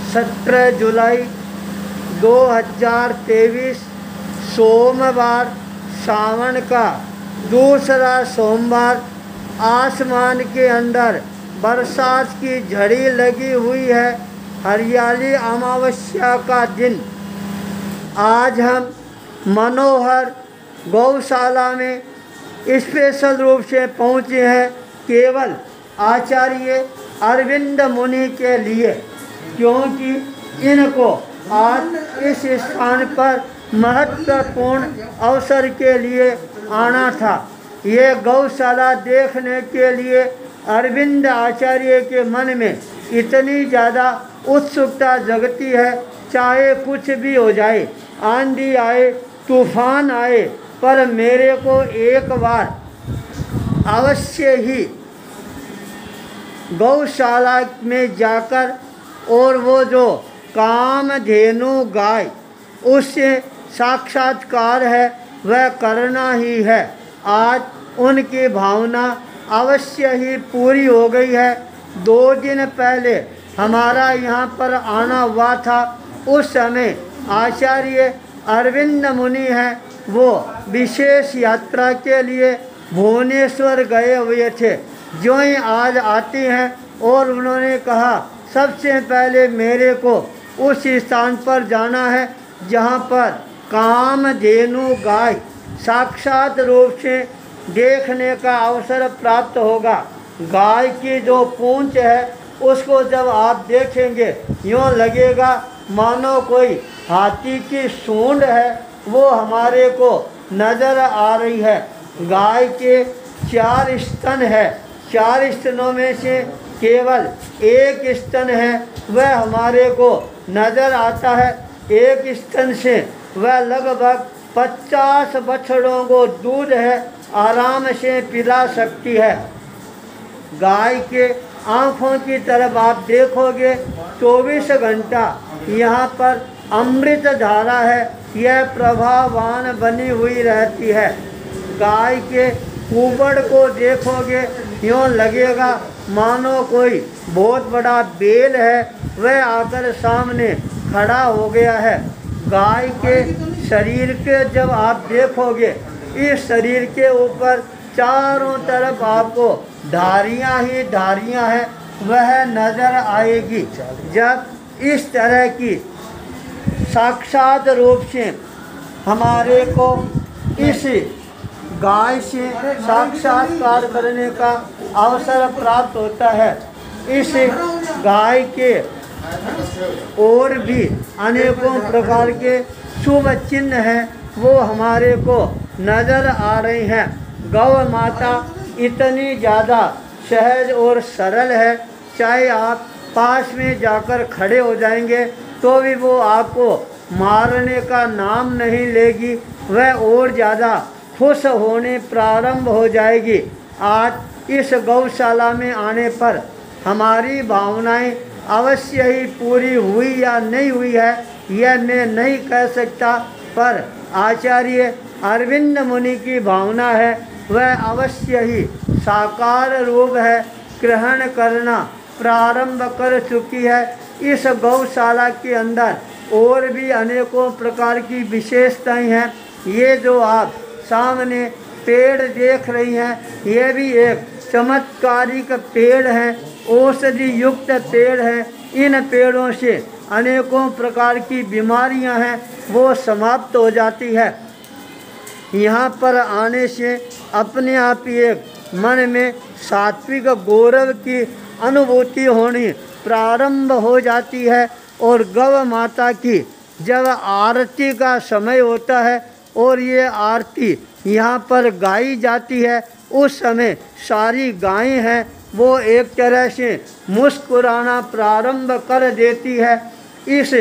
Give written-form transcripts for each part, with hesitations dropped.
17 जुलाई 2023 सोमवार, सावन का दूसरा सोमवार। आसमान के अंदर बरसात की झड़ी लगी हुई है। हरियाली अमावस्या का दिन। आज हम मनोहर गौशाला में स्पेशल रूप से पहुँचे हैं केवल आचार्य अरविंद मुनि के लिए, क्योंकि इनको आज इस स्थान पर महत्वपूर्ण अवसर के लिए आना था। ये गौशाला देखने के लिए अरविंद आचार्य के मन में इतनी ज़्यादा उत्सुकता जगती है, चाहे कुछ भी हो जाए, आंधी आए, तूफान आए, पर मेरे को एक बार अवश्य ही गौशाला में जाकर और वो जो कामधेनु गाय उससे साक्षात्कार है वह करना ही है। आज उनकी भावना अवश्य ही पूरी हो गई है। 2 दिन पहले हमारा यहाँ पर आना हुआ था। उस समय आचार्य अरविंद मुनि हैं, वो विशेष यात्रा के लिए भुवनेश्वर गए हुए थे। जो ही आज आते हैं और उन्होंने कहा सबसे पहले मेरे को उस स्थान पर जाना है जहाँ पर कामधेनु गाय साक्षात रूप से देखने का अवसर प्राप्त होगा। गाय की जो पूंछ है उसको जब आप देखेंगे यूँ लगेगा मानो कोई हाथी की सूंड है, वो हमारे को नज़र आ रही है। गाय के 4 स्तन है, 4 स्तनों में से केवल एक स्तन है वह हमारे को नज़र आता है। एक स्तन से वह लगभग 50 बछड़ों को दूध है आराम से पिला सकती है। गाय के आँखों की तरफ आप देखोगे 24 घंटा यहाँ पर अमृत धारा है, यह प्रभावान बनी हुई रहती है। गाय के कुबड़ को देखोगे यूँ लगेगा मानो कोई बहुत बड़ा बेल है, वह आकर सामने खड़ा हो गया है। गाय के शरीर के जब आप देखोगे इस शरीर के ऊपर चारों तरफ आपको धारियाँ ही धारियाँ हैं, वह नज़र आएगी। जब इस तरह की साक्षात रूप से हमारे को इस गाय से साक्षात्कार करने का अवसर प्राप्त होता है। इस गाय के और भी अनेकों प्रकार के शुभ चिन्ह हैं, वो हमारे को नज़र आ रही हैं। गौ माता इतनी ज़्यादा सहज और सरल है, चाहे आप पास में जाकर खड़े हो जाएंगे तो भी वो आपको मारने का नाम नहीं लेगी, वह और ज़्यादा खुश होने प्रारंभ हो जाएगी। आज इस गौशाला में आने पर हमारी भावनाएं अवश्य ही पूरी हुई या नहीं हुई है यह मैं नहीं कह सकता, पर आचार्य अरविंद मुनि की भावना है वह अवश्य ही साकार रूप है, ग्रहण करना प्रारंभ कर चुकी है। इस गौशाला के अंदर और भी अनेकों प्रकार की विशेषताएं हैं। ये जो आप सामने पेड़ देख रही हैं, ये भी एक चमत्कारिक पेड़ हैं, औषधि युक्त पेड़ हैं। इन पेड़ों से अनेकों प्रकार की बीमारियां हैं वो समाप्त हो जाती है। यहाँ पर आने से अपने आप ही एक मन में सात्विक गौरव की अनुभूति होनी प्रारंभ हो जाती है। और गौ माता की जब आरती का समय होता है और ये आरती यहाँ पर गाई जाती है, उस समय सारी गायें हैं वो एक तरह से मुस्कुराना प्रारंभ कर देती है। इस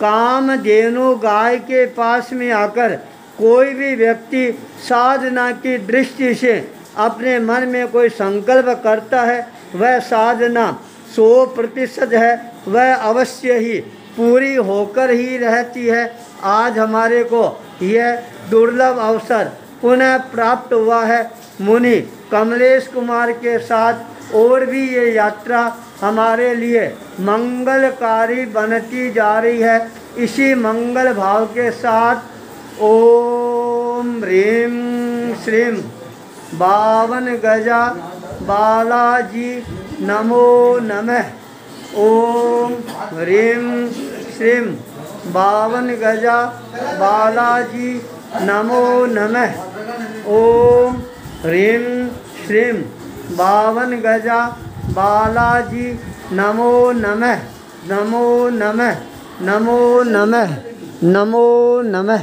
कामधेनु गाय के पास में आकर कोई भी व्यक्ति साधना की दृष्टि से अपने मन में कोई संकल्प करता है, वह साधना 100% है, वह अवश्य ही पूरी होकर ही रहती है। आज हमारे को यह दुर्लभ अवसर पुनः प्राप्त हुआ है। मुनि कमलेश कुमार के साथ और भी ये यात्रा हमारे लिए मंगलकारी बनती जा रही है। इसी मंगल भाव के साथ ओम ह्रीं श्रीं 52 गजा बालाजी नमो नमः। ओम ह्रीं श्रीं 52 गजा बालाजी नमो नमः। ओम ह्रीं श्रीं 52 गजा बालाजी नमो नमः। नमो नमः। नमो नमः। नमो नमः।